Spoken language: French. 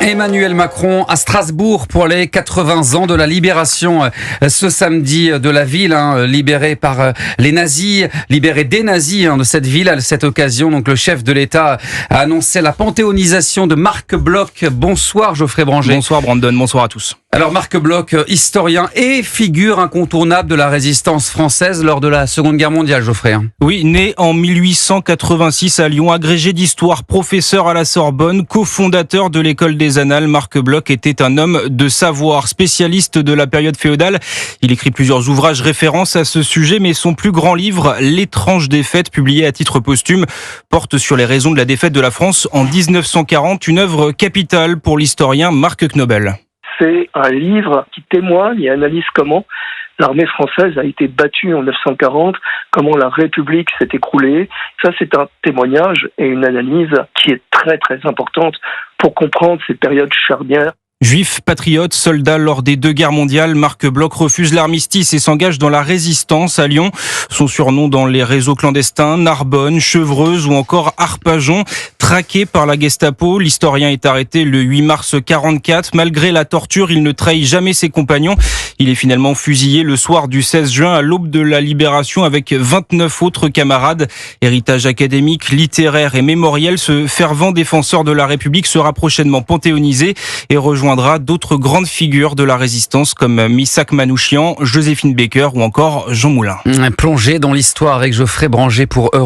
Emmanuel Macron à Strasbourg pour les 80 ans de la libération ce samedi de la ville, libérée par les nazis, libérée des nazis de cette ville. À cette occasion, donc le chef de l'État a annoncé la panthéonisation de Marc Bloch. Bonsoir Geoffrey Branger. Bonsoir Brandon, bonsoir à tous. Alors Marc Bloch, historien et figure incontournable de la résistance française lors de la Seconde Guerre mondiale, Geoffrey. Oui, né en 1886 à Lyon, agrégé d'histoire, professeur à la Sorbonne, cofondateur de l'école des Annales, Marc Bloch était un homme de savoir, spécialiste de la période féodale. Il écrit plusieurs ouvrages références à ce sujet, mais son plus grand livre, L'étrange défaite, publié à titre posthume, porte sur les raisons de la défaite de la France en 1940, une œuvre capitale pour l'historien Marc Knobel. C'est un livre qui témoigne et analyse comment l'armée française a été battue en 1940, comment la République s'est écroulée. Ça, c'est un témoignage et une analyse qui est très très importante pour comprendre ces périodes charnières. Juif, patriote, soldat lors des deux guerres mondiales, Marc Bloch refuse l'armistice et s'engage dans la résistance à Lyon. Son surnom dans les réseaux clandestins, Narbonne, Chevreuse ou encore Arpajon. Traqué par la Gestapo, l'historien est arrêté le 8 mars 1944. Malgré la torture, il ne trahit jamais ses compagnons. Il est finalement fusillé le soir du 16 juin à l'aube de la Libération avec 29 autres camarades. Héritage académique, littéraire et mémoriel, ce fervent défenseur de la République sera prochainement panthéonisé et rejoindra d'autres grandes figures de la résistance comme Missak Manouchian, Joséphine Baker ou encore Jean Moulin. Plongé dans l'histoire avec Geoffrey Branger pour Europe.